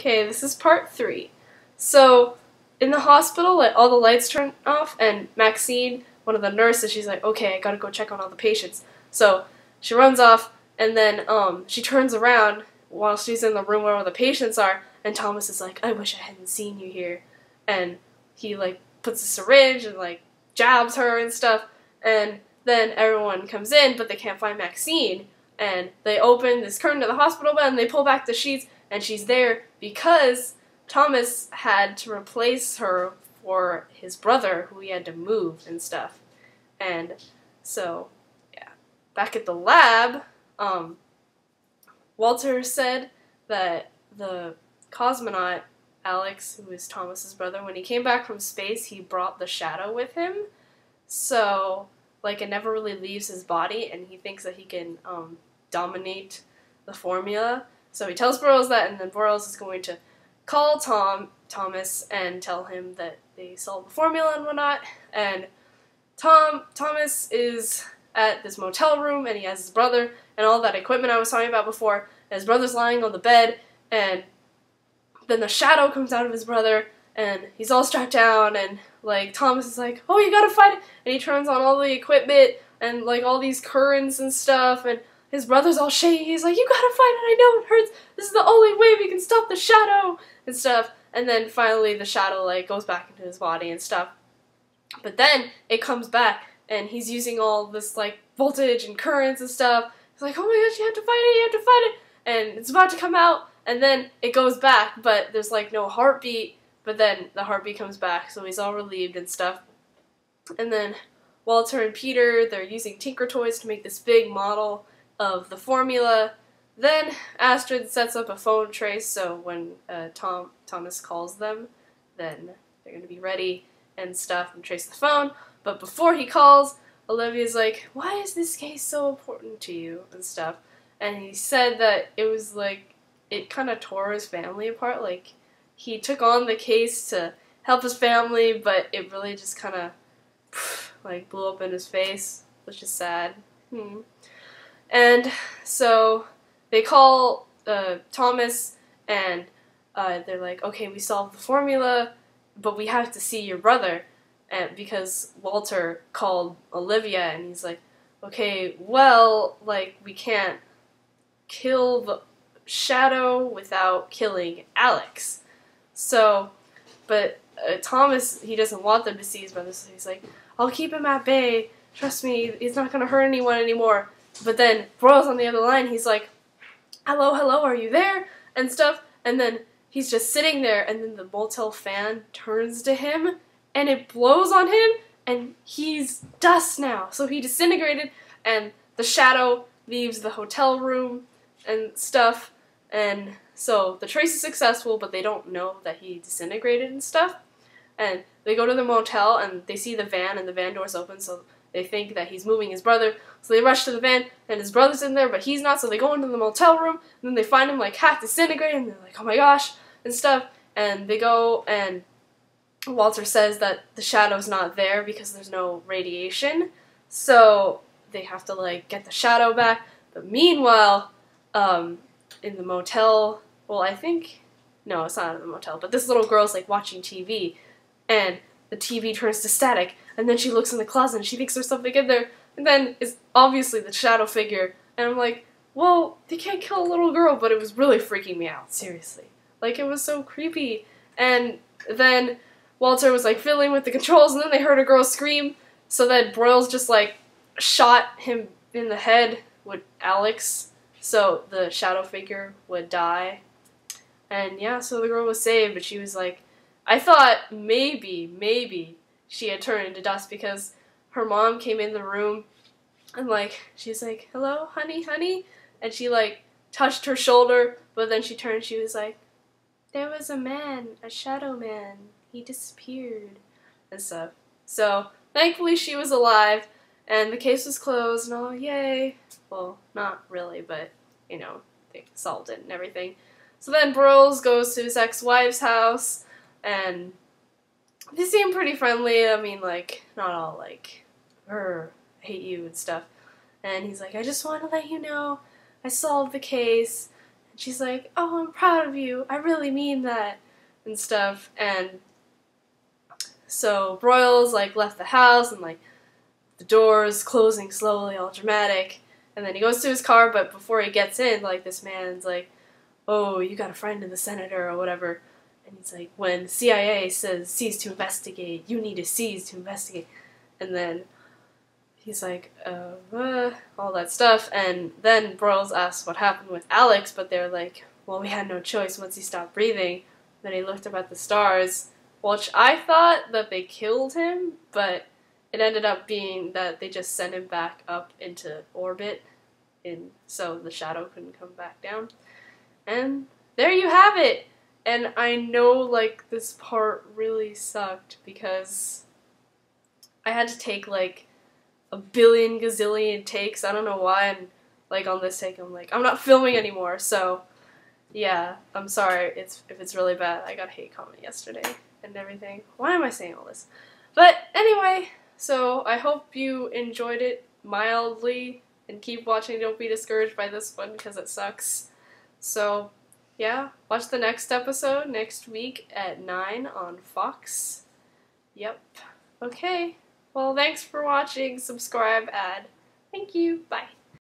Okay, this is part 3. So, in the hospital, all the lights turn off, and Maxine, one of the nurses, she's like, okay, I gotta go check on all the patients. So, she runs off, and then she turns around while she's in the room where all the patients are, and Thomas is like, I wish I hadn't seen you here. And he, puts a syringe and, jabs her and stuff, and then everyone comes in, but they can't find Maxine, and they open this curtain to the hospital bed, and they pull back the sheets, and she's there because Thomas had to replace her for his brother, who he had to move and stuff. And so, yeah. Back at the lab, Walter said that the cosmonaut, Alex, who is Thomas's brother, when he came back from space, he brought the shadow with him. So, it never really leaves his body, and he thinks that he can dominate the formula. So he tells Burroughs that, and then Burroughs is going to call Thomas and tell him that they solved the formula and whatnot. And Thomas is at this motel room, and he has his brother and all that equipment I was talking about before. And his brother's lying on the bed, and then the shadow comes out of his brother, and he's all strapped down, and Thomas is like, oh, you gotta fight it, and he turns on all the equipment and all these currents and stuff, and his brother's all shaky. He's like, you gotta fight it, I know it hurts, this is the only way we can stop the shadow and stuff. And then finally the shadow goes back into his body and stuff, but then it comes back and he's using all this voltage and currents and stuff. He's like, oh my gosh, you have to fight it, you have to fight it, and it's about to come out, and then it goes back, but there's no heartbeat. But then the heartbeat comes back, so he's all relieved and stuff. And then Walter and Peter, they're using Tinker Toys to make this big model of the formula. Then Astrid sets up a phone trace, so when Thomas calls them, then they're going to be ready and stuff and trace the phone. But before he calls, Olivia's like, why is this case so important to you and stuff? And he said that it was it kind of tore his family apart, he took on the case to help his family, but it really just kind of, blew up in his face, which is sad. And so they call Thomas, and they're like, okay, we solved the formula, but we have to see your brother, and because Walter called Olivia, and he's like, okay, well, we can't kill the shadow without killing Alex. So, but Thomas, he doesn't want them to see his brother, so he's like, I'll keep him at bay, trust me, he's not gonna hurt anyone anymore. But then Broyle's on the other line, he's like, hello, hello, are you there? And stuff, and then he's just sitting there, and then the motel fan turns to him, and it blows on him, and he's dust now. So he disintegrated, and the shadow leaves the hotel room and stuff, and so the trace is successful, but they don't know that he disintegrated and stuff. And they go to the motel, and they see the van, and the van door's open, so they think that he's moving his brother. So they rush to the van, and his brother's in there, but he's not, so they go into the motel room, and then they find him half disintegrated, and they're like, oh my gosh, and stuff. And they go, and Walter says that the shadow's not there because there's no radiation, so they have to get the shadow back. But meanwhile, in the motel, well, I think, no, it's not in the motel, but this little girl's watching TV, and the TV turns to static, and then she looks in the closet and she thinks there's something in there, and then it's obviously the shadow figure, and I'm like, well, they can't kill a little girl, but it was really freaking me out, seriously. It was so creepy. And then Walter was fiddling with the controls, and then they heard a girl scream, so then Broyles just shot him in the head with Alex, so the shadow figure would die. And yeah, so the girl was saved, but she was I thought maybe she had turned into dust, because her mom came in the room, and she's like, hello, honey, honey, and she touched her shoulder, but then she turned, she was like, there was a man, a shadow man, he disappeared, and stuff. So, thankfully she was alive, and the case was closed, and all, yay. Well, not really, but, they solved it and everything. So then Burroughs goes to his ex-wife's house, and they seem pretty friendly. I mean, not all I hate you and stuff. And he's like, I just want to let you know I solved the case. And she's like, oh, I'm proud of you, I really mean that, and stuff. And so Broyles like left the house, and like the doors closing slowly, all dramatic. And then he goes to his car, but before he gets in, like this man's like, oh, you got a friend in the senator or whatever. And he's like, when CIA says cease to investigate, you need to cease to investigate. And then he's like, all that stuff. And then Broyles asks what happened with Alex, but they're like, well, we had no choice once he stopped breathing. Then he looked up at the stars, which I thought that they killed him, but it ended up being that they just sent him back up into orbit, so the shadow couldn't come back down. And there you have it! And I know, like, this part really sucked because I had to take, like, a billion gazillion takes. I don't know why, and, like, on this take, I'm like, I'm not filming anymore, so, yeah, I'm sorry if it's really bad. I got a hate comment yesterday and everything. Why am I saying all this? But, anyway, so I hope you enjoyed it mildly, and keep watching. Don't be discouraged by this one, because it sucks. So, yeah, watch the next episode next week at 9 on Fox. Yep. Okay. Well, thanks for watching. Subscribe, add. Thank you. Bye.